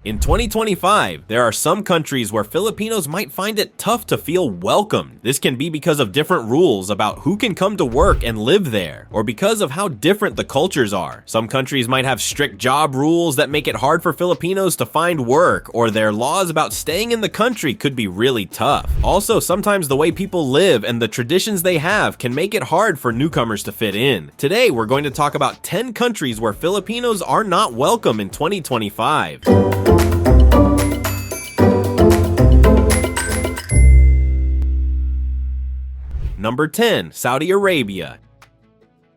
In 2025, there are some countries where Filipinos might find it tough to feel welcomed. This can be because of different rules about who can come to work and live there, or because of how different the cultures are. Some countries might have strict job rules that make it hard for Filipinos to find work, or their laws about staying in the country could be really tough. Also, sometimes the way people live and the traditions they have can make it hard for newcomers to fit in. Today, we're going to talk about 10 countries where Filipinos are not welcome in 2025. Number 10. Saudi Arabia.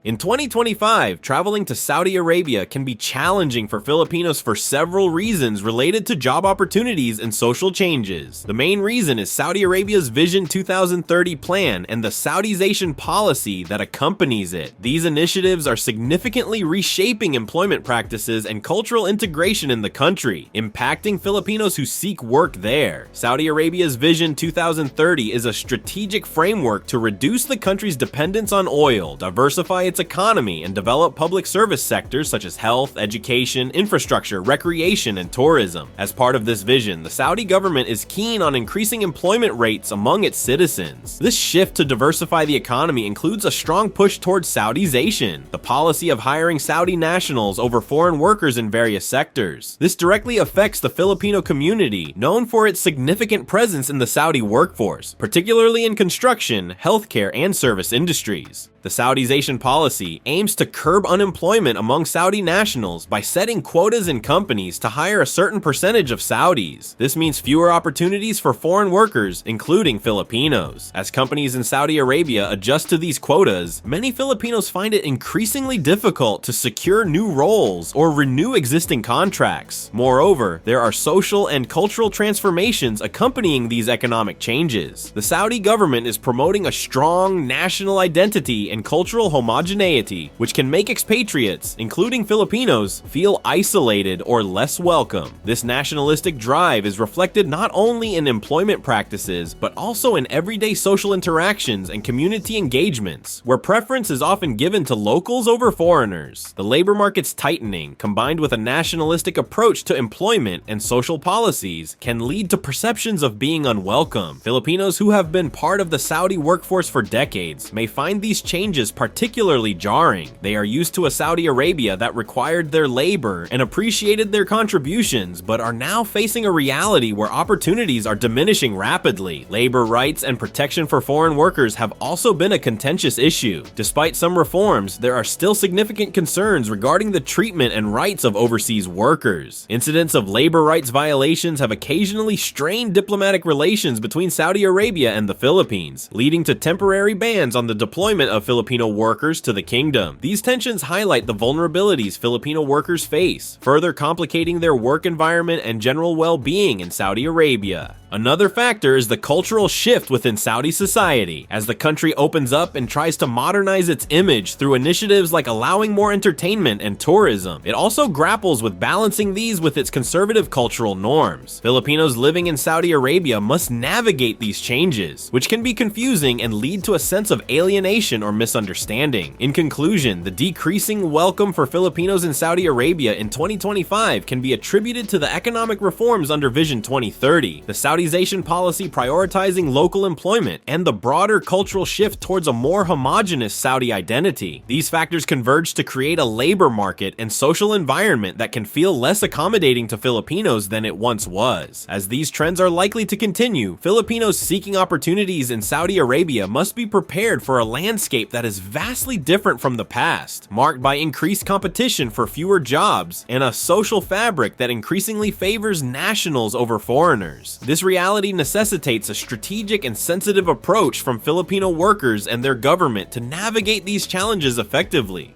In 2025, traveling to Saudi Arabia can be challenging for Filipinos for several reasons related to job opportunities and social changes. The main reason is Saudi Arabia's Vision 2030 plan and the Saudization policy that accompanies it. These initiatives are significantly reshaping employment practices and cultural integration in the country, impacting Filipinos who seek work there. Saudi Arabia's Vision 2030 is a strategic framework to reduce the country's dependence on oil, diversify its economy, and develop public service sectors such as health, education, infrastructure, recreation, and tourism. As part of this vision, the Saudi government is keen on increasing employment rates among its citizens. This shift to diversify the economy includes a strong push towards Saudization, the policy of hiring Saudi nationals over foreign workers in various sectors. This directly affects the Filipino community, known for its significant presence in the Saudi workforce, particularly in construction, healthcare, and service industries. The Saudization policy aims to curb unemployment among Saudi nationals by setting quotas in companies to hire a certain percentage of Saudis. This means fewer opportunities for foreign workers, including Filipinos. As companies in Saudi Arabia adjust to these quotas, many Filipinos find it increasingly difficult to secure new roles or renew existing contracts. Moreover, there are social and cultural transformations accompanying these economic changes. The Saudi government is promoting a strong national identity and cultural homogeneity, which can make expatriates, including Filipinos, feel isolated or less welcome. This nationalistic drive is reflected not only in employment practices, but also in everyday social interactions and community engagements, where preference is often given to locals over foreigners. The labor market's tightening, combined with a nationalistic approach to employment and social policies, can lead to perceptions of being unwelcome. Filipinos who have been part of the Saudi workforce for decades may find these changes particularly jarring. They are used to a Saudi Arabia that required their labor and appreciated their contributions, but are now facing a reality where opportunities are diminishing rapidly. Labor rights and protection for foreign workers have also been a contentious issue. Despite some reforms, there are still significant concerns regarding the treatment and rights of overseas workers. Incidents of labor rights violations have occasionally strained diplomatic relations between Saudi Arabia and the Philippines, leading to temporary bans on the deployment of Filipino workers to the kingdom. These tensions highlight the vulnerabilities Filipino workers face, further complicating their work environment and general well-being in Saudi Arabia. Another factor is the cultural shift within Saudi society. As the country opens up and tries to modernize its image through initiatives like allowing more entertainment and tourism, it also grapples with balancing these with its conservative cultural norms. Filipinos living in Saudi Arabia must navigate these changes, which can be confusing and lead to a sense of alienation or misunderstanding. In conclusion, the decreasing welcome for Filipinos in Saudi Arabia in 2025 can be attributed to the economic reforms under Vision 2030, the Saudization policy prioritizing local employment, and the broader cultural shift towards a more homogenous Saudi identity. These factors converge to create a labor market and social environment that can feel less accommodating to Filipinos than it once was. As these trends are likely to continue, Filipinos seeking opportunities in Saudi Arabia must be prepared for a landscape that is vastly different from the past, marked by increased competition for fewer jobs and a social fabric that increasingly favors nationals over foreigners. This reality necessitates a strategic and sensitive approach from Filipino workers and their government to navigate these challenges effectively.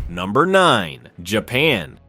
Number 9. Japan.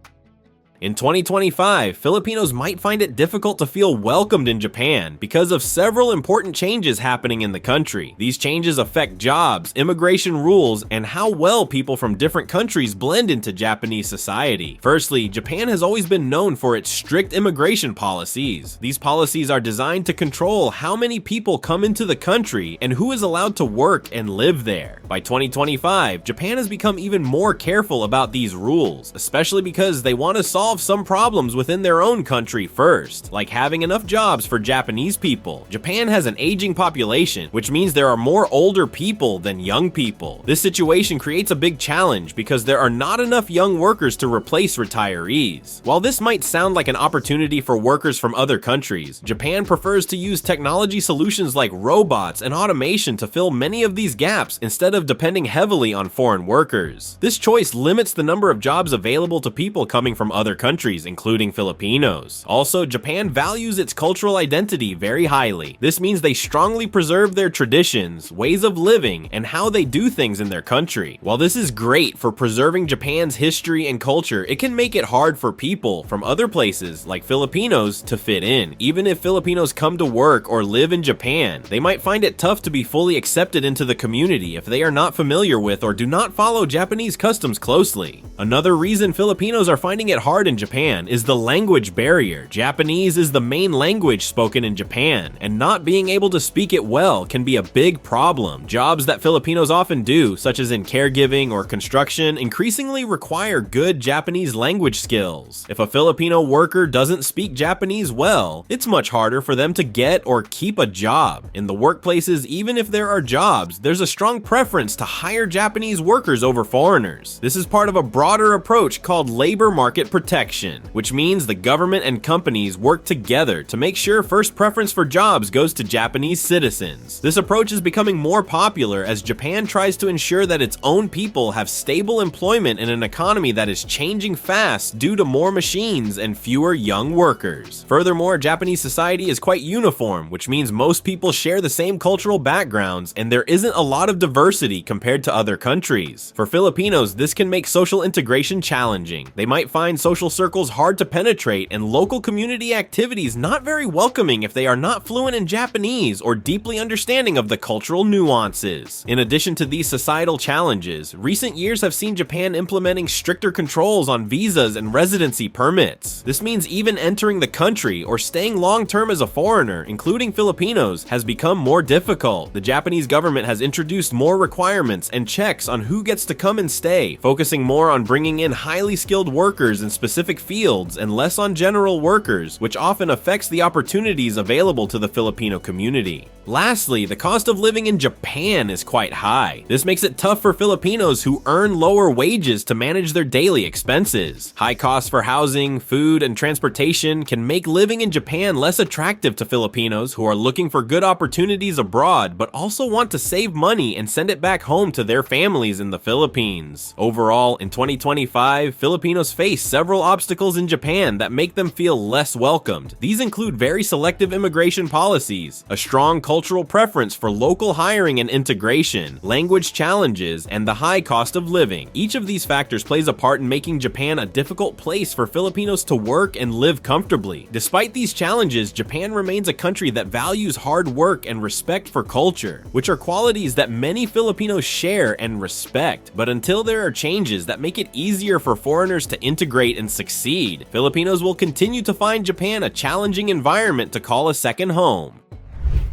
In 2025, Filipinos might find it difficult to feel welcomed in Japan because of several important changes happening in the country. These changes affect jobs, immigration rules, and how well people from different countries blend into Japanese society. Firstly, Japan has always been known for its strict immigration policies. These policies are designed to control how many people come into the country and who is allowed to work and live there. By 2025, Japan has become even more careful about these rules, especially because they want to solve solve some problems within their own country first, like having enough jobs for Japanese people. Japan has an aging population, which means there are more older people than young people. This situation creates a big challenge because there are not enough young workers to replace retirees. While this might sound like an opportunity for workers from other countries, Japan prefers to use technology solutions like robots and automation to fill many of these gaps instead of depending heavily on foreign workers. This choice limits the number of jobs available to people coming from other countries, including Filipinos. Also, Japan values its cultural identity very highly. This means they strongly preserve their traditions, ways of living, and how they do things in their country. While this is great for preserving Japan's history and culture, it can make it hard for people from other places, like Filipinos, to fit in. Even if Filipinos come to work or live in Japan, they might find it tough to be fully accepted into the community if they are not familiar with or do not follow Japanese customs closely. Another reason Filipinos are finding it hard in Japan is the language barrier. Japanese is the main language spoken in Japan, and not being able to speak it well can be a big problem. Jobs that Filipinos often do, such as in caregiving or construction, increasingly require good Japanese language skills. If a Filipino worker doesn't speak Japanese well, it's much harder for them to get or keep a job. In the workplaces, even if there are jobs, there's a strong preference to hire Japanese workers over foreigners. This is part of a broader approach called labor market protection, which means the government and companies work together to make sure first preference for jobs goes to Japanese citizens. This approach is becoming more popular as Japan tries to ensure that its own people have stable employment in an economy that is changing fast due to more machines and fewer young workers. Furthermore, Japanese society is quite uniform, which means most people share the same cultural backgrounds and there isn't a lot of diversity compared to other countries. For Filipinos, this can make social integration challenging. They might find social circles hard to penetrate and local community activities not very welcoming if they are not fluent in Japanese or deeply understanding of the cultural nuances. In addition to these societal challenges, recent years have seen Japan implementing stricter controls on visas and residency permits. This means even entering the country or staying long-term as a foreigner, including Filipinos, has become more difficult. The Japanese government has introduced more requirements and checks on who gets to come and stay, focusing more on bringing in highly skilled workers in specific fields and less on general workers, which often affects the opportunities available to the Filipino community. Lastly, the cost of living in Japan is quite high. This makes it tough for Filipinos who earn lower wages to manage their daily expenses. High costs for housing, food, and transportation can make living in Japan less attractive to Filipinos who are looking for good opportunities abroad but also want to save money and send it back home to their families in the Philippines. Overall, in 2025, Filipinos face several obstacles in Japan that make them feel less welcomed. These include very selective immigration policies, a strong cultural preference for local hiring and integration, language challenges, and the high cost of living. Each of these factors plays a part in making Japan a difficult place for Filipinos to work and live comfortably. Despite these challenges, Japan remains a country that values hard work and respect for culture, which are qualities that many Filipinos share and respect. But until there are changes that make it easier for foreigners to integrate and succeed, Filipinos will continue to find Japan a challenging environment to call a second home.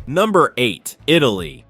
Number 8. Italy.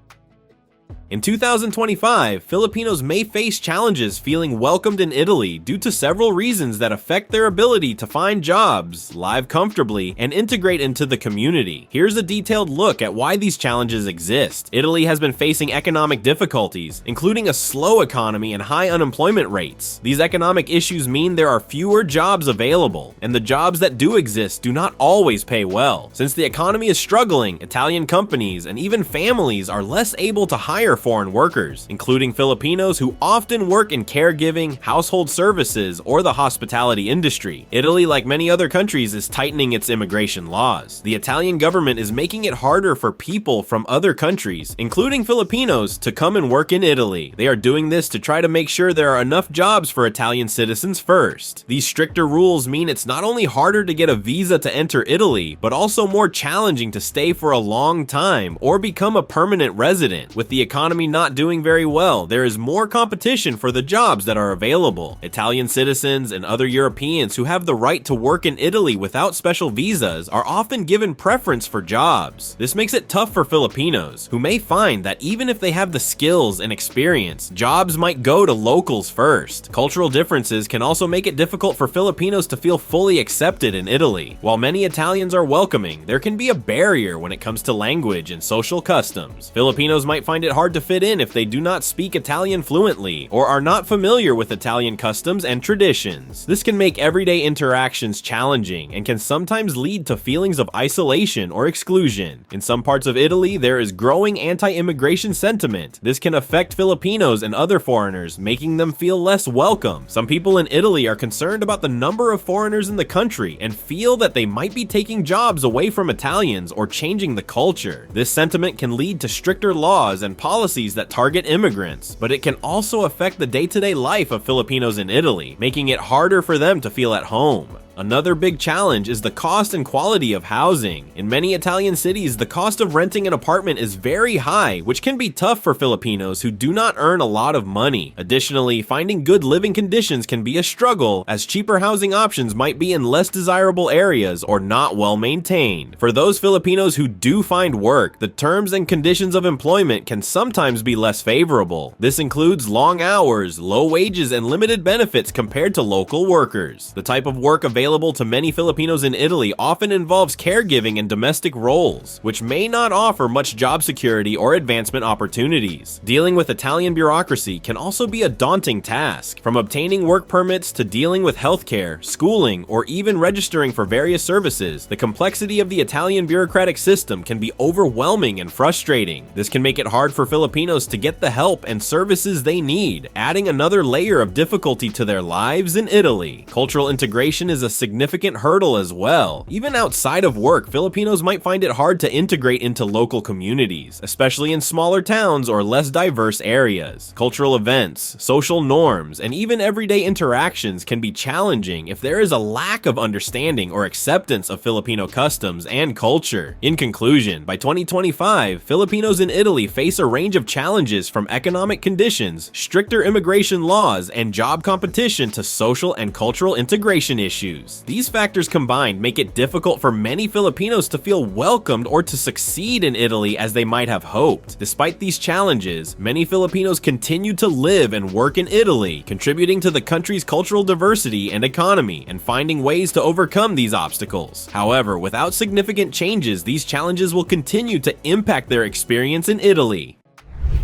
In 2025, Filipinos may face challenges feeling welcomed in Italy due to several reasons that affect their ability to find jobs, live comfortably, and integrate into the community. Here's a detailed look at why these challenges exist. Italy has been facing economic difficulties, including a slow economy and high unemployment rates. These economic issues mean there are fewer jobs available, and the jobs that do exist do not always pay well. Since the economy is struggling, Italian companies and even families are less able to hire foreign workers, including Filipinos who often work in caregiving, household services, or the hospitality industry. Italy, like many other countries, is tightening its immigration laws. The Italian government is making it harder for people from other countries, including Filipinos, to come and work in Italy. They are doing this to try to make sure there are enough jobs for Italian citizens first. These stricter rules mean it's not only harder to get a visa to enter Italy, but also more challenging to stay for a long time or become a permanent resident. With the economy economy not doing very well, there is more competition for the jobs that are available. Italian citizens and other Europeans who have the right to work in Italy without special visas are often given preference for jobs. This makes it tough for Filipinos, who may find that even if they have the skills and experience, jobs might go to locals first. Cultural differences can also make it difficult for Filipinos to feel fully accepted in Italy. While many Italians are welcoming, there can be a barrier when it comes to language and social customs. Filipinos might find it hard to fit in if they do not speak Italian fluently or are not familiar with Italian customs and traditions. This can make everyday interactions challenging and can sometimes lead to feelings of isolation or exclusion. In some parts of Italy, there is growing anti-immigration sentiment. This can affect Filipinos and other foreigners, making them feel less welcome. Some people in Italy are concerned about the number of foreigners in the country and feel that they might be taking jobs away from Italians or changing the culture. This sentiment can lead to stricter laws and policies that target immigrants, but it can also affect the day-to-day life of Filipinos in Italy, making it harder for them to feel at home. Another big challenge is the cost and quality of housing. In many Italian cities, the cost of renting an apartment is very high, which can be tough for Filipinos who do not earn a lot of money. Additionally, finding good living conditions can be a struggle, as cheaper housing options might be in less desirable areas or not well maintained. For those Filipinos who do find work, the terms and conditions of employment can sometimes be less favorable. This includes long hours, low wages, and limited benefits compared to local workers. The type of work available to many Filipinos in Italy often involves caregiving and domestic roles, which may not offer much job security or advancement opportunities. Dealing with Italian bureaucracy can also be a daunting task, from obtaining work permits to dealing with healthcare, schooling, or even registering for various services. The complexity of the Italian bureaucratic system can be overwhelming and frustrating. This can make it hard for Filipinos to get the help and services they need, adding another layer of difficulty to their lives in Italy. Cultural integration is a significant hurdle as well. Even outside of work, Filipinos might find it hard to integrate into local communities, especially in smaller towns or less diverse areas. Cultural events, social norms, and even everyday interactions can be challenging if there is a lack of understanding or acceptance of Filipino customs and culture. In conclusion, by 2025, Filipinos in Italy face a range of challenges, from economic conditions, stricter immigration laws, and job competition to social and cultural integration issues. These factors combined make it difficult for many Filipinos to feel welcomed or to succeed in Italy as they might have hoped. Despite these challenges, many Filipinos continue to live and work in Italy, contributing to the country's cultural diversity and economy and finding ways to overcome these obstacles. However, without significant changes, these challenges will continue to impact their experience in Italy.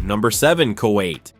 Number 7. Kuwait.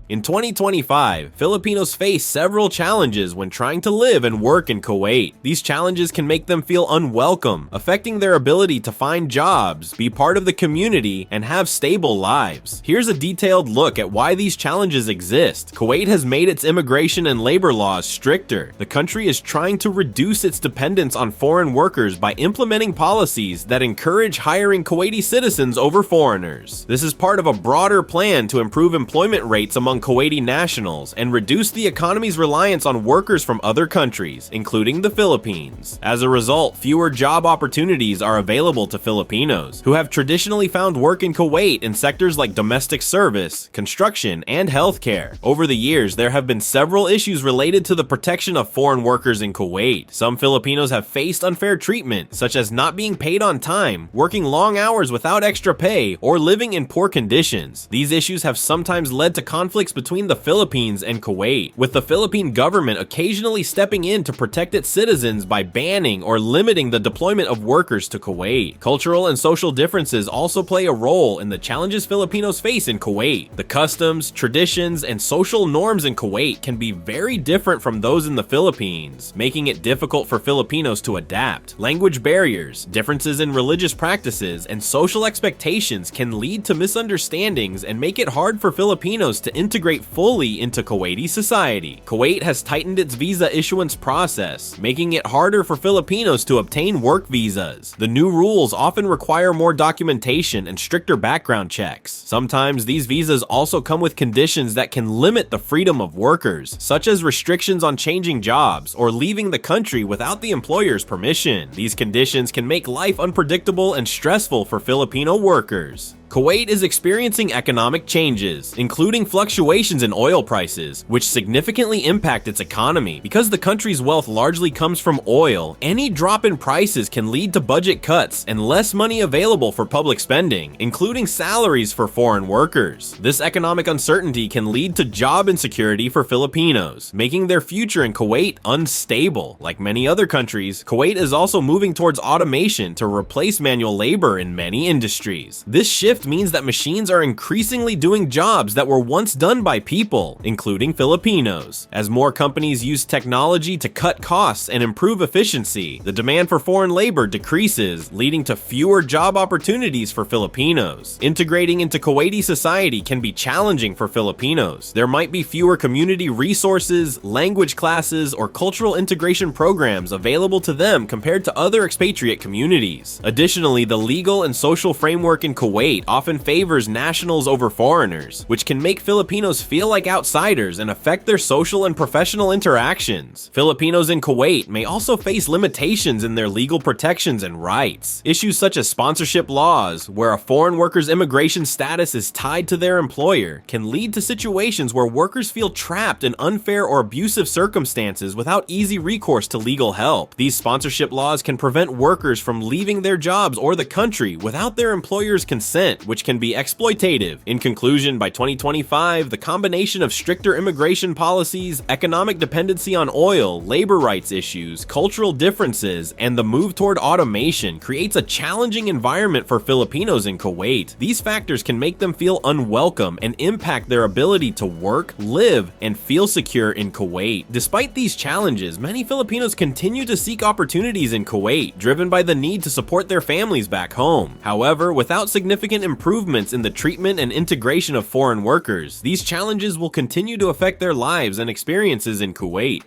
In 2025, Filipinos face several challenges when trying to live and work in Kuwait. These challenges can make them feel unwelcome, affecting their ability to find jobs, be part of the community, and have stable lives. Here's a detailed look at why these challenges exist. Kuwait has made its immigration and labor laws stricter. The country is trying to reduce its dependence on foreign workers by implementing policies that encourage hiring Kuwaiti citizens over foreigners. This is part of a broader plan to improve employment rates among Kuwaiti nationals and reduce the economy's reliance on workers from other countries, including the Philippines. As a result, fewer job opportunities are available to Filipinos, who have traditionally found work in Kuwait in sectors like domestic service, construction, and healthcare. Over the years, there have been several issues related to the protection of foreign workers in Kuwait. Some Filipinos have faced unfair treatment, such as not being paid on time, working long hours without extra pay, or living in poor conditions. These issues have sometimes led to conflicts between the Philippines and Kuwait, with the Philippine government occasionally stepping in to protect its citizens by banning or limiting the deployment of workers to Kuwait. Cultural and social differences also play a role in the challenges Filipinos face in Kuwait. The customs, traditions, and social norms in Kuwait can be very different from those in the Philippines, making it difficult for Filipinos to adapt. Language barriers, differences in religious practices, and social expectations can lead to misunderstandings and make it hard for Filipinos to integrate fully into Kuwaiti society. Kuwait has tightened its visa issuance process, making it harder for Filipinos to obtain work visas. The new rules often require more documentation and stricter background checks. Sometimes these visas also come with conditions that can limit the freedom of workers, such as restrictions on changing jobs or leaving the country without the employer's permission. These conditions can make life unpredictable and stressful for Filipino workers. Kuwait is experiencing economic changes, including fluctuations in oil prices, which significantly impact its economy. Because the country's wealth largely comes from oil, any drop in prices can lead to budget cuts and less money available for public spending, including salaries for foreign workers. This economic uncertainty can lead to job insecurity for Filipinos, making their future in Kuwait unstable. Like many other countries, Kuwait is also moving towards automation to replace manual labor in many industries. This shift means that machines are increasingly doing jobs that were once done by people, including Filipinos. As more companies use technology to cut costs and improve efficiency, the demand for foreign labor decreases, leading to fewer job opportunities for Filipinos. Integrating into Kuwaiti society can be challenging for Filipinos. There might be fewer community resources, language classes, or cultural integration programs available to them compared to other expatriate communities. Additionally, the legal and social framework in Kuwait often favors nationals over foreigners, which can make Filipinos feel like outsiders and affect their social and professional interactions. Filipinos in Kuwait may also face limitations in their legal protections and rights. Issues such as sponsorship laws, where a foreign worker's immigration status is tied to their employer, can lead to situations where workers feel trapped in unfair or abusive circumstances without easy recourse to legal help. These sponsorship laws can prevent workers from leaving their jobs or the country without their employer's consent, which can be exploitative. In conclusion, by 2025, the combination of stricter immigration policies, economic dependency on oil, labor rights issues, cultural differences, and the move toward automation creates a challenging environment for Filipinos in Kuwait. These factors can make them feel unwelcome and impact their ability to work, live, and feel secure in Kuwait. Despite these challenges, many Filipinos continue to seek opportunities in Kuwait, driven by the need to support their families back home. However, without significant improvements in the treatment and integration of foreign workers, these challenges will continue to affect their lives and experiences in Kuwait.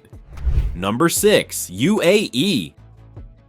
Number 6. UAE.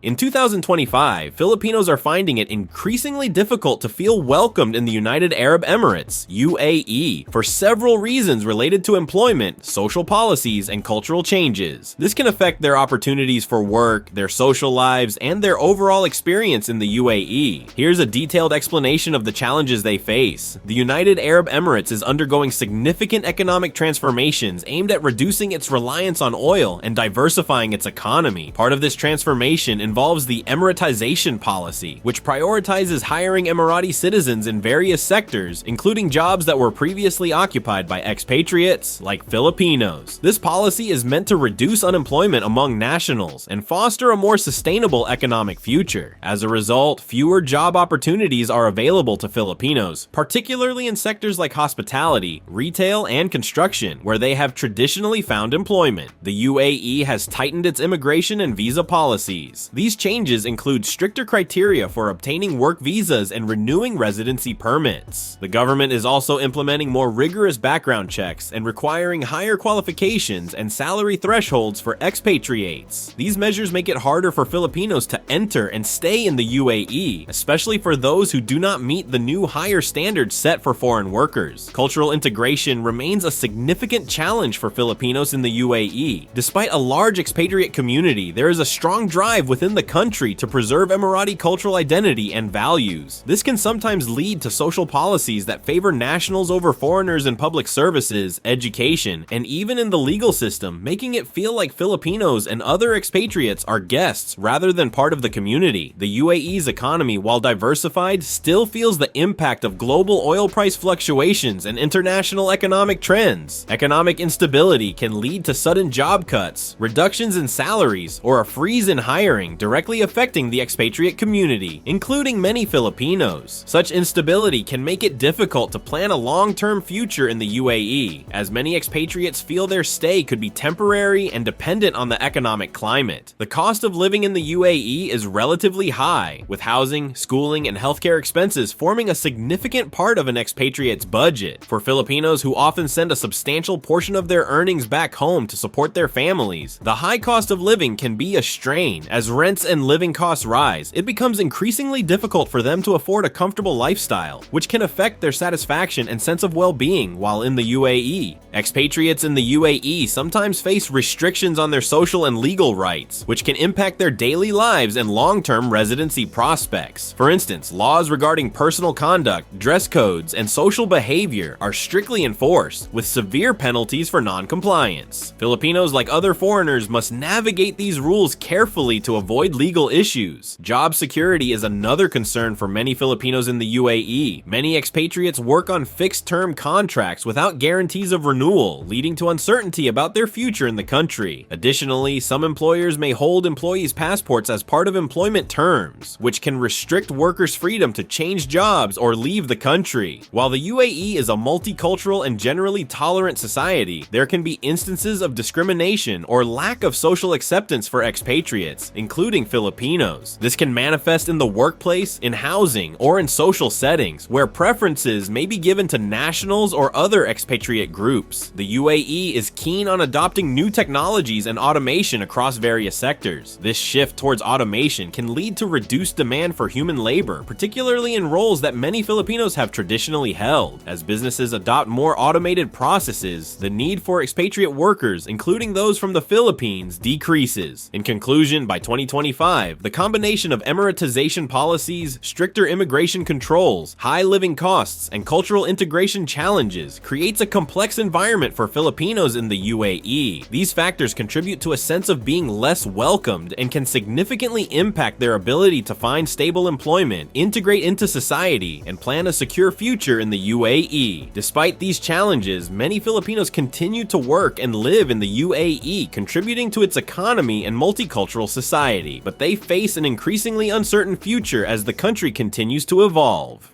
In 2025, Filipinos are finding it increasingly difficult to feel welcomed in the United Arab Emirates, UAE, for several reasons related to employment, social policies, and cultural changes. This can affect their opportunities for work, their social lives, and their overall experience in the UAE. Here's a detailed explanation of the challenges they face. The United Arab Emirates is undergoing significant economic transformations aimed at reducing its reliance on oil and diversifying its economy. Part of this transformation involves the Emiratization policy, which prioritizes hiring Emirati citizens in various sectors, including jobs that were previously occupied by expatriates like Filipinos. This policy is meant to reduce unemployment among nationals and foster a more sustainable economic future. As a result, fewer job opportunities are available to Filipinos, particularly in sectors like hospitality, retail, and construction, where they have traditionally found employment. The UAE has tightened its immigration and visa policies. These changes include stricter criteria for obtaining work visas and renewing residency permits. The government is also implementing more rigorous background checks and requiring higher qualifications and salary thresholds for expatriates. These measures make it harder for Filipinos to enter and stay in the UAE, especially for those who do not meet the new higher standards set for foreign workers. Cultural integration remains a significant challenge for Filipinos in the UAE. Despite a large expatriate community, there is a strong drive within the country to preserve Emirati cultural identity and values. This can sometimes lead to social policies that favor nationals over foreigners in public services, education, and even in the legal system, making it feel like Filipinos and other expatriates are guests rather than part of the community. The UAE's economy, while diversified, still feels the impact of global oil price fluctuations and international economic trends. Economic instability can lead to sudden job cuts, reductions in salaries, or a freeze in hiring, directly affecting the expatriate community, including many Filipinos. Such instability can make it difficult to plan a long-term future in the UAE, as many expatriates feel their stay could be temporary and dependent on the economic climate. The cost of living in the UAE is relatively high, with housing, schooling, and healthcare expenses forming a significant part of an expatriate's budget. For Filipinos who often send a substantial portion of their earnings back home to support their families, the high cost of living can be a strain, as rent rents and living costs rise, it becomes increasingly difficult for them to afford a comfortable lifestyle, which can affect their satisfaction and sense of well-being while in the UAE. Expatriates in the UAE sometimes face restrictions on their social and legal rights, which can impact their daily lives and long-term residency prospects. For instance, laws regarding personal conduct, dress codes, and social behavior are strictly enforced, with severe penalties for non-compliance. Filipinos, like other foreigners, must navigate these rules carefully to avoid legal issues. Job security is another concern for many Filipinos in the UAE. Many expatriates work on fixed-term contracts without guarantees of renewal, leading to uncertainty about their future in the country. Additionally, some employers may hold employees' passports as part of employment terms, which can restrict workers' freedom to change jobs or leave the country. While the UAE is a multicultural and generally tolerant society, there can be instances of discrimination or lack of social acceptance for expatriates, including Filipinos. This can manifest in the workplace, in housing, or in social settings, where preferences may be given to nationals or other expatriate groups. The UAE is keen on adopting new technologies and automation across various sectors. This shift towards automation can lead to reduced demand for human labor, particularly in roles that many Filipinos have traditionally held. As businesses adopt more automated processes, the need for expatriate workers, including those from the Philippines, decreases. In conclusion, by 2025, the combination of emiratization policies, stricter immigration controls, high living costs, and cultural integration challenges creates a complex environment for Filipinos in the UAE. These factors contribute to a sense of being less welcomed and can significantly impact their ability to find stable employment, integrate into society, and plan a secure future in the UAE. Despite these challenges, many Filipinos continue to work and live in the UAE, contributing to its economy and multicultural society, but they face an increasingly uncertain future as the country continues to evolve.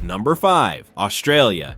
Number 5. Australia.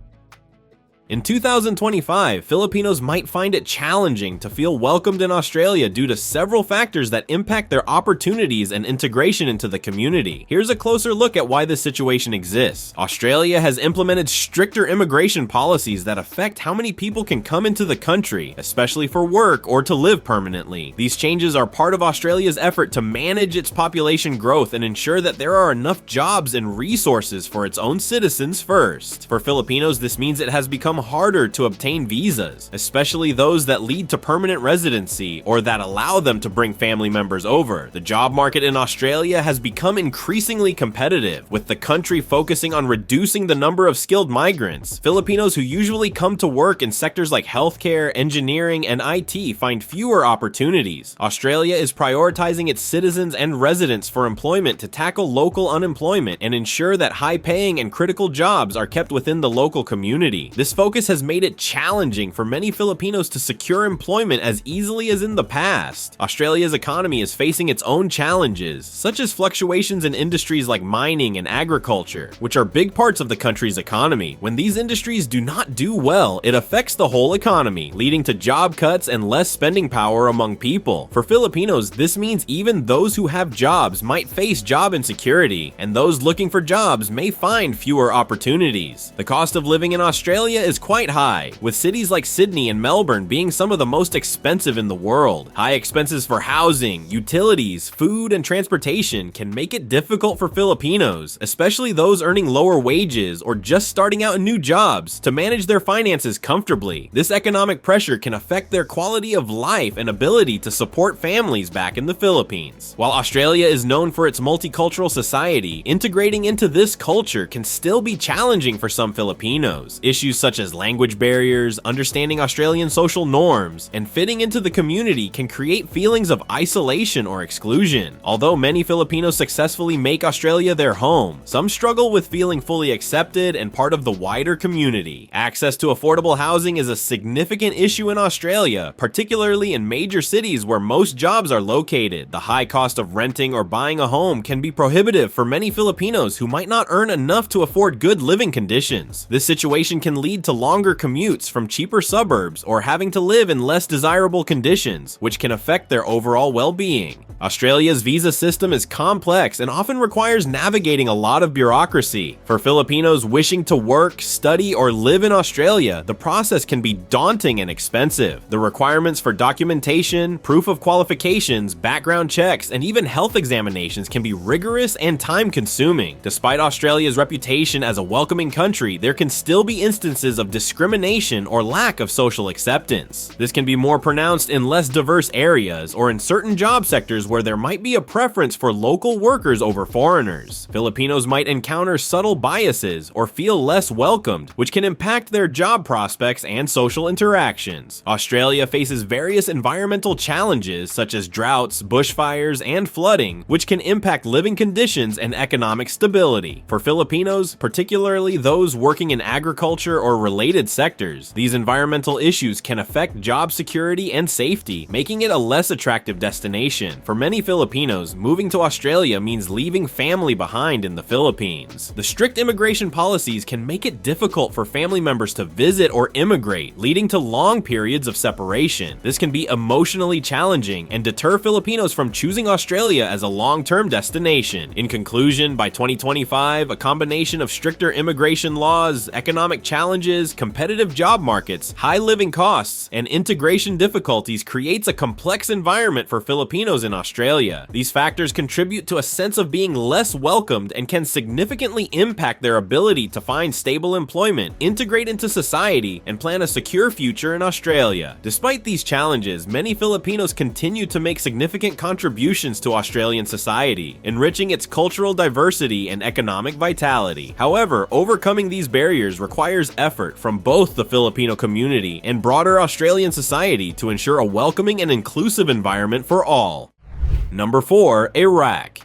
In 2025, Filipinos might find it challenging to feel welcomed in Australia due to several factors that impact their opportunities and integration into the community. Here's a closer look at why this situation exists. Australia has implemented stricter immigration policies that affect how many people can come into the country, especially for work or to live permanently. These changes are part of Australia's effort to manage its population growth and ensure that there are enough jobs and resources for its own citizens first. For Filipinos, this means it has become harder to obtain visas, especially those that lead to permanent residency or that allow them to bring family members over. The job market in Australia has become increasingly competitive, with the country focusing on reducing the number of skilled migrants. Filipinos who usually come to work in sectors like healthcare, engineering, and IT find fewer opportunities. Australia is prioritizing its citizens and residents for employment to tackle local unemployment and ensure that high-paying and critical jobs are kept within the local community. This focus has made it challenging for many Filipinos to secure employment as easily as in the past. Australia's economy is facing its own challenges, such as fluctuations in industries like mining and agriculture, which are big parts of the country's economy. When these industries do not do well, it affects the whole economy, leading to job cuts and less spending power among people. For Filipinos, this means even those who have jobs might face job insecurity, and those looking for jobs may find fewer opportunities. The cost of living in Australia is quite high, with cities like Sydney and Melbourne being some of the most expensive in the world. High expenses for housing, utilities, food, and transportation can make it difficult for Filipinos, especially those earning lower wages or just starting out in new jobs, to manage their finances comfortably. This economic pressure can affect their quality of life and ability to support families back in the Philippines. While Australia is known for its multicultural society, integrating into this culture can still be challenging for some Filipinos. Issues such as language barriers, understanding Australian social norms, and fitting into the community can create feelings of isolation or exclusion. Although many Filipinos successfully make Australia their home, some struggle with feeling fully accepted and part of the wider community. Access to affordable housing is a significant issue in Australia, particularly in major cities where most jobs are located. The high cost of renting or buying a home can be prohibitive for many Filipinos who might not earn enough to afford good living conditions. This situation can lead to longer commutes from cheaper suburbs or having to live in less desirable conditions, which can affect their overall well-being. Australia's visa system is complex and often requires navigating a lot of bureaucracy. For Filipinos wishing to work, study, or live in Australia, the process can be daunting and expensive. The requirements for documentation, proof of qualifications, background checks, and even health examinations can be rigorous and time-consuming. Despite Australia's reputation as a welcoming country, there can still be instances of discrimination or lack of social acceptance. This can be more pronounced in less diverse areas or in certain job sectors where there might be a preference for local workers over foreigners. Filipinos might encounter subtle biases or feel less welcomed, which can impact their job prospects and social interactions. Australia faces various environmental challenges such as droughts, bushfires, and flooding, which can impact living conditions and economic stability. For Filipinos, particularly those working in agriculture or related sectors, these environmental issues can affect job security and safety, making it a less attractive destination. For many Filipinos, moving to Australia means leaving family behind in the Philippines. The strict immigration policies can make it difficult for family members to visit or immigrate, leading to long periods of separation. This can be emotionally challenging and deter Filipinos from choosing Australia as a long-term destination. In conclusion, by 2025, a combination of stricter immigration laws, economic challenges, competitive job markets, high living costs, and integration difficulties creates a complex environment for Filipinos in Australia. These factors contribute to a sense of being less welcomed and can significantly impact their ability to find stable employment, integrate into society, and plan a secure future in Australia. Despite these challenges, many Filipinos continue to make significant contributions to Australian society, enriching its cultural diversity and economic vitality. However, overcoming these barriers requires effort from both the Filipino community and broader Australian society to ensure a welcoming and inclusive environment for all. Number 4. Iraq.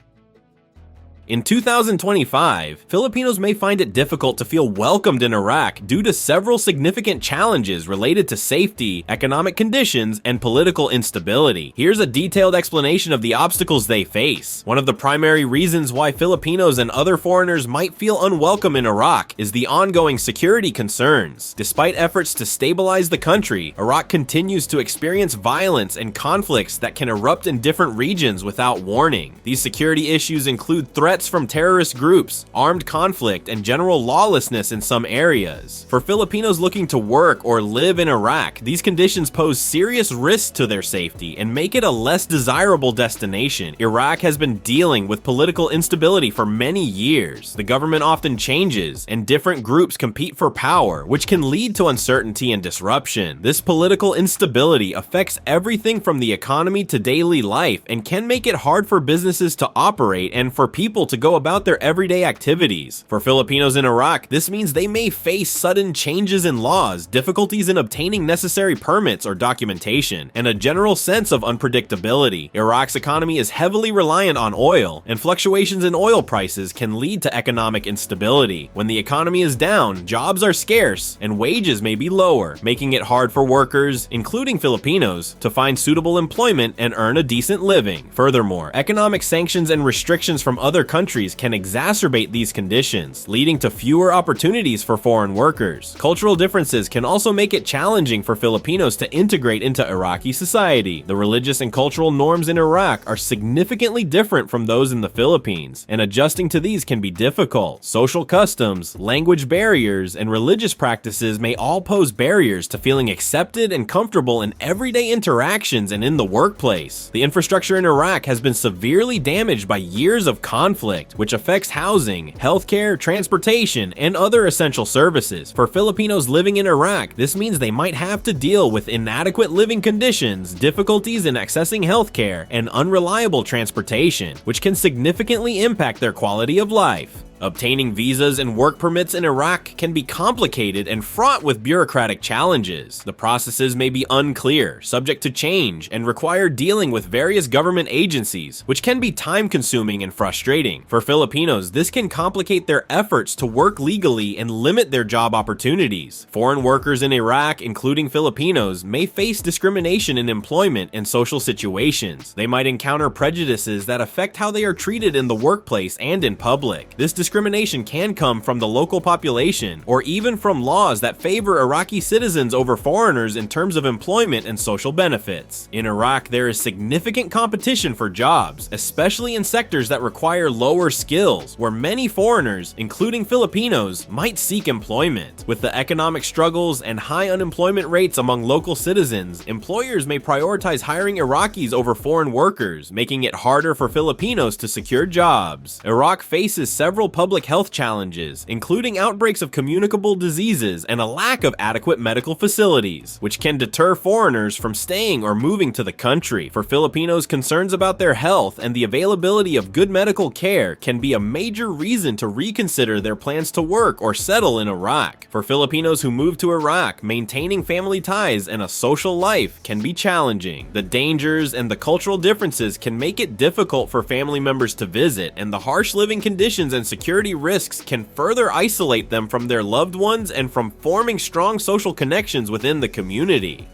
In 2025, Filipinos may find it difficult to feel welcomed in Iraq due to several significant challenges related to safety, economic conditions, and political instability. Here's a detailed explanation of the obstacles they face. One of the primary reasons why Filipinos and other foreigners might feel unwelcome in Iraq is the ongoing security concerns. Despite efforts to stabilize the country, Iraq continues to experience violence and conflicts that can erupt in different regions without warning. These security issues include threats from terrorist groups, armed conflict, and general lawlessness in some areas. For Filipinos looking to work or live in Iraq, these conditions pose serious risks to their safety and make it a less desirable destination. Iraq has been dealing with political instability for many years. The government often changes, and different groups compete for power, which can lead to uncertainty and disruption. This political instability affects everything from the economy to daily life and can make it hard for businesses to operate and for people to go about their everyday activities. For Filipinos in Iraq, this means they may face sudden changes in laws, difficulties in obtaining necessary permits or documentation, and a general sense of unpredictability. Iraq's economy is heavily reliant on oil, and fluctuations in oil prices can lead to economic instability. When the economy is down, jobs are scarce, and wages may be lower, making it hard for workers, including Filipinos, to find suitable employment and earn a decent living. Furthermore, economic sanctions and restrictions from other countries can exacerbate these conditions, leading to fewer opportunities for foreign workers. Cultural differences can also make it challenging for Filipinos to integrate into Iraqi society. The religious and cultural norms in Iraq are significantly different from those in the Philippines, and adjusting to these can be difficult. Social customs, language barriers, and religious practices may all pose barriers to feeling accepted and comfortable in everyday interactions and in the workplace. The infrastructure in Iraq has been severely damaged by years of conflict, which affects housing, healthcare, transportation, and other essential services. For Filipinos living in Iraq, this means they might have to deal with inadequate living conditions, difficulties in accessing healthcare, and unreliable transportation, which can significantly impact their quality of life. Obtaining visas and work permits in Iraq can be complicated and fraught with bureaucratic challenges. The processes may be unclear, subject to change, and require dealing with various government agencies, which can be time-consuming and frustrating. For Filipinos, this can complicate their efforts to work legally and limit their job opportunities. Foreign workers in Iraq, including Filipinos, may face discrimination in employment and social situations. They might encounter prejudices that affect how they are treated in the workplace and in public. This discrimination can come from the local population, or even from laws that favor Iraqi citizens over foreigners in terms of employment and social benefits. In Iraq, there is significant competition for jobs, especially in sectors that require lower skills, where many foreigners, including Filipinos, might seek employment. With the economic struggles and high unemployment rates among local citizens, employers may prioritize hiring Iraqis over foreign workers, making it harder for Filipinos to secure jobs. Iraq faces several public health challenges, including outbreaks of communicable diseases and a lack of adequate medical facilities, which can deter foreigners from staying or moving to the country. For Filipinos, concerns about their health and the availability of good medical care can be a major reason to reconsider their plans to work or settle in Iraq. For Filipinos who move to Iraq, maintaining family ties and a social life can be challenging. The dangers and the cultural differences can make it difficult for family members to visit, and the harsh living conditions and security risks can further isolate them from their loved ones and from forming strong social connections within the community.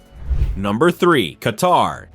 Number 3. Qatar.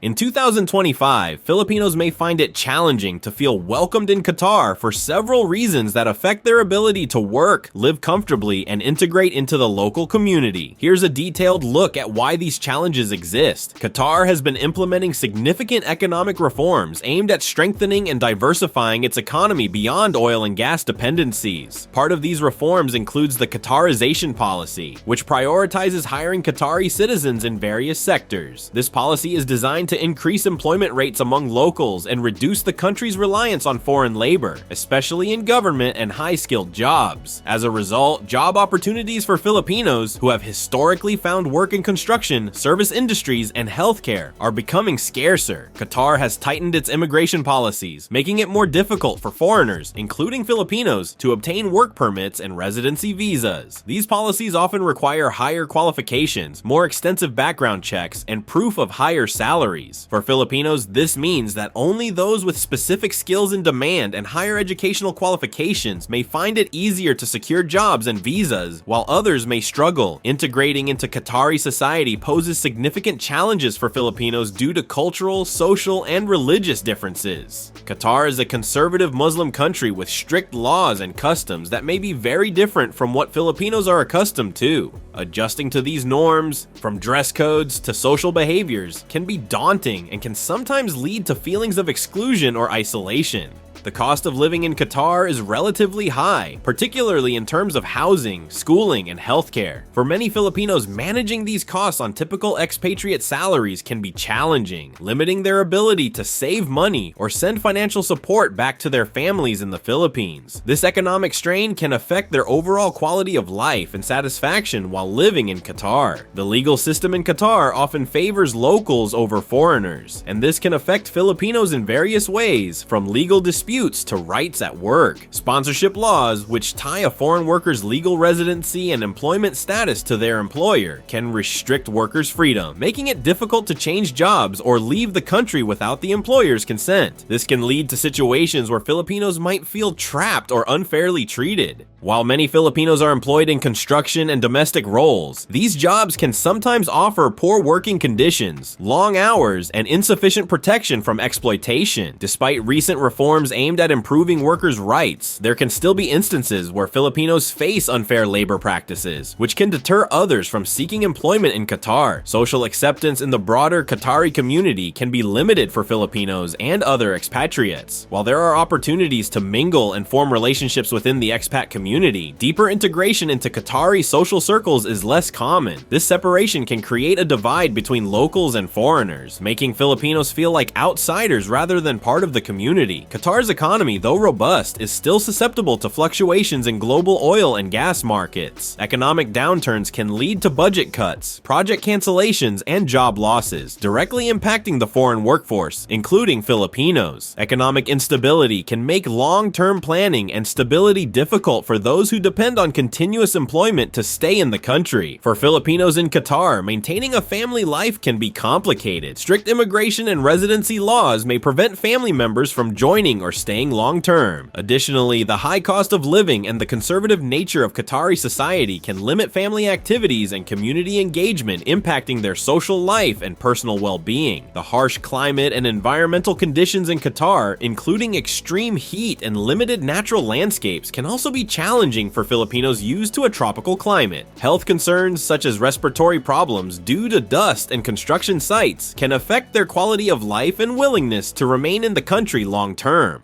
In 2025, Filipinos may find it challenging to feel welcomed in Qatar for several reasons that affect their ability to work, live comfortably, and integrate into the local community. Here's a detailed look at why these challenges exist. Qatar has been implementing significant economic reforms aimed at strengthening and diversifying its economy beyond oil and gas dependencies. Part of these reforms includes the Qatarization policy, which prioritizes hiring Qatari citizens in various sectors. This policy is designed to increase employment rates among locals and reduce the country's reliance on foreign labor, especially in government and high-skilled jobs. As a result, job opportunities for Filipinos who have historically found work in construction, service industries, and healthcare are becoming scarcer. Qatar has tightened its immigration policies, making it more difficult for foreigners, including Filipinos, to obtain work permits and residency visas. These policies often require higher qualifications, more extensive background checks, and proof of higher salaries. For Filipinos, this means that only those with specific skills in demand and higher educational qualifications may find it easier to secure jobs and visas, while others may struggle. Integrating into Qatari society poses significant challenges for Filipinos due to cultural, social, and religious differences. Qatar is a conservative Muslim country with strict laws and customs that may be very different from what Filipinos are accustomed to. Adjusting to these norms, from dress codes to social behaviors, can be daunting and can sometimes lead to feelings of exclusion or isolation. The cost of living in Qatar is relatively high, particularly in terms of housing, schooling, and healthcare. For many Filipinos, managing these costs on typical expatriate salaries can be challenging, limiting their ability to save money or send financial support back to their families in the Philippines. This economic strain can affect their overall quality of life and satisfaction while living in Qatar. The legal system in Qatar often favors locals over foreigners, and this can affect Filipinos in various ways, from legal disputes to rights at work. Sponsorship laws, which tie a foreign worker's legal residency and employment status to their employer, can restrict workers' freedom, making it difficult to change jobs or leave the country without the employer's consent. This can lead to situations where Filipinos might feel trapped or unfairly treated. While many Filipinos are employed in construction and domestic roles, these jobs can sometimes offer poor working conditions, long hours, and insufficient protection from exploitation. Despite recent reforms aimed at improving workers' rights, there can still be instances where Filipinos face unfair labor practices, which can deter others from seeking employment in Qatar. Social acceptance in the broader Qatari community can be limited for Filipinos and other expatriates. While there are opportunities to mingle and form relationships within the expat community, deeper integration into Qatari social circles is less common. This separation can create a divide between locals and foreigners, making Filipinos feel like outsiders rather than part of the community. Qatar's economy, though robust, is still susceptible to fluctuations in global oil and gas markets. Economic downturns can lead to budget cuts, project cancellations, and job losses, directly impacting the foreign workforce, including Filipinos. Economic instability can make long-term planning and stability difficult for those who depend on continuous employment to stay in the country. For Filipinos in Qatar, maintaining a family life can be complicated. Strict immigration and residency laws may prevent family members from joining or staying long-term. Additionally, the high cost of living and the conservative nature of Qatari society can limit family activities and community engagement, impacting their social life and personal well-being. The harsh climate and environmental conditions in Qatar, including extreme heat and limited natural landscapes, can also be challenging for Filipinos used to a tropical climate. Health concerns such as respiratory problems due to dust and construction sites can affect their quality of life and willingness to remain in the country long-term.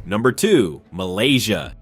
Number 2. Malaysia.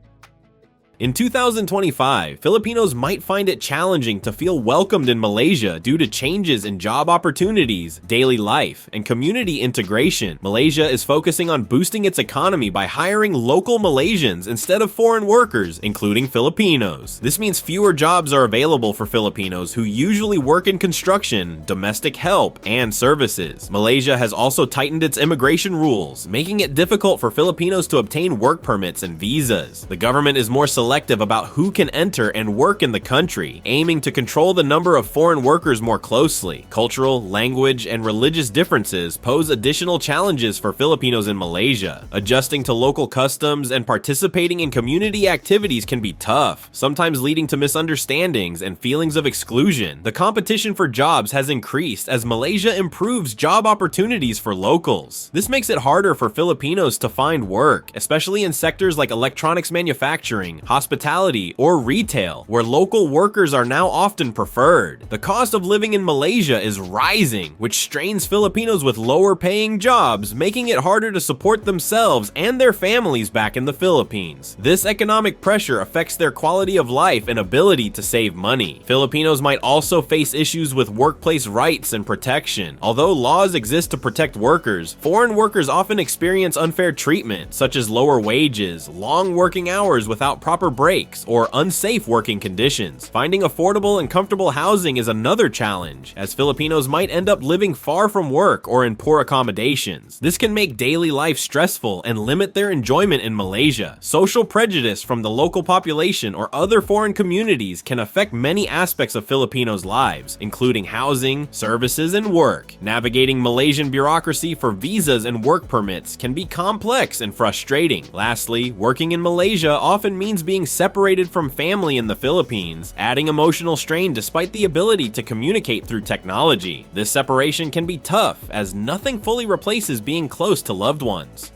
In 2025, Filipinos might find it challenging to feel welcomed in Malaysia due to changes in job opportunities, daily life, and community integration. Malaysia is focusing on boosting its economy by hiring local Malaysians instead of foreign workers, including Filipinos. This means fewer jobs are available for Filipinos who usually work in construction, domestic help, and services. Malaysia has also tightened its immigration rules, making it difficult for Filipinos to obtain work permits and visas. The government is more selective about who can enter and work in the country, aiming to control the number of foreign workers more closely. Cultural, language, and religious differences pose additional challenges for Filipinos in Malaysia. Adjusting to local customs and participating in community activities can be tough, sometimes leading to misunderstandings and feelings of exclusion. The competition for jobs has increased as Malaysia improves job opportunities for locals. This makes it harder for Filipinos to find work, especially in sectors like electronics manufacturing, hospitality, or retail, where local workers are now often preferred. The cost of living in Malaysia is rising, which strains Filipinos with lower-paying jobs, making it harder to support themselves and their families back in the Philippines. This economic pressure affects their quality of life and ability to save money. Filipinos might also face issues with workplace rights and protection. Although laws exist to protect workers, foreign workers often experience unfair treatment, such as lower wages, long working hours without proper breaks, or unsafe working conditions. Finding affordable and comfortable housing is another challenge, as Filipinos might end up living far from work or in poor accommodations. This can make daily life stressful and limit their enjoyment in Malaysia. Social prejudice from the local population or other foreign communities can affect many aspects of Filipinos' lives, including housing, services, and work. Navigating Malaysian bureaucracy for visas and work permits can be complex and frustrating. Lastly, working in Malaysia often means being separated from family in the Philippines, adding emotional strain despite the ability to communicate through technology. This separation can be tough, as nothing fully replaces being close to loved ones.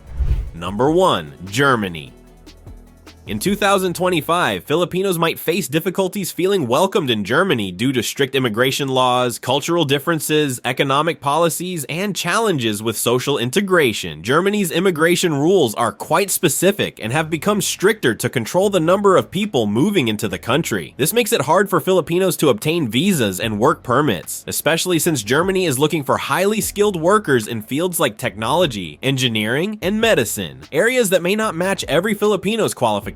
Number 1. Germany. In 2025, Filipinos might face difficulties feeling welcomed in Germany due to strict immigration laws, cultural differences, economic policies, and challenges with social integration. Germany's immigration rules are quite specific and have become stricter to control the number of people moving into the country. This makes it hard for Filipinos to obtain visas and work permits, especially since Germany is looking for highly skilled workers in fields like technology, engineering, and medicine, areas that may not match every Filipino's qualifications.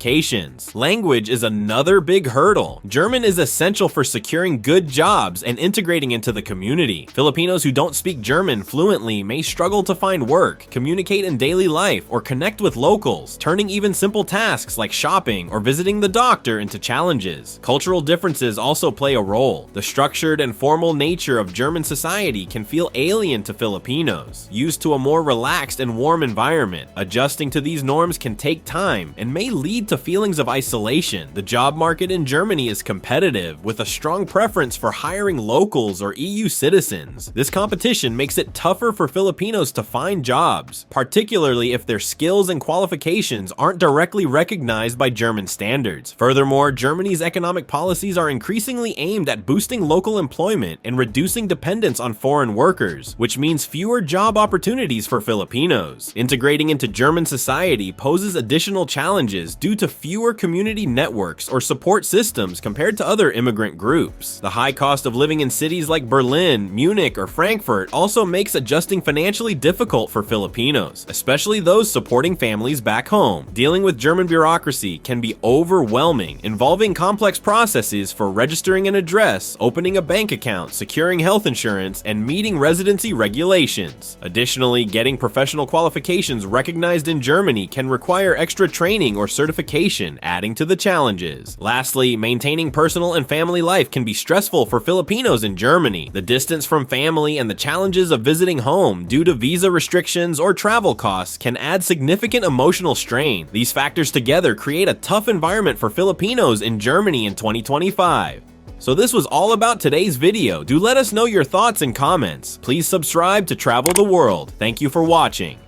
Language is another big hurdle. German is essential for securing good jobs and integrating into the community. Filipinos who don't speak German fluently may struggle to find work, communicate in daily life, or connect with locals, turning even simple tasks like shopping or visiting the doctor into challenges. Cultural differences also play a role. The structured and formal nature of German society can feel alien to Filipinos, used to a more relaxed and warm environment. Adjusting to these norms can take time and may lead to feelings of isolation. The job market in Germany is competitive, with a strong preference for hiring locals or EU citizens. This competition makes it tougher for Filipinos to find jobs, particularly if their skills and qualifications aren't directly recognized by German standards. Furthermore, Germany's economic policies are increasingly aimed at boosting local employment and reducing dependence on foreign workers, which means fewer job opportunities for Filipinos. Integrating into German society poses additional challenges due to fewer community networks or support systems compared to other immigrant groups. The high cost of living in cities like Berlin, Munich, or Frankfurt also makes adjusting financially difficult for Filipinos, especially those supporting families back home. Dealing with German bureaucracy can be overwhelming, involving complex processes for registering an address, opening a bank account, securing health insurance, and meeting residency regulations. Additionally, getting professional qualifications recognized in Germany can require extra training or certification vacation, adding to the challenges. Lastly, maintaining personal and family life can be stressful for Filipinos in Germany. The distance from family and the challenges of visiting home due to visa restrictions or travel costs can add significant emotional strain. These factors together create a tough environment for Filipinos in Germany in 2025. So this was all about today's video. Do let us know your thoughts and comments. Please subscribe to Travel the World. Thank you for watching.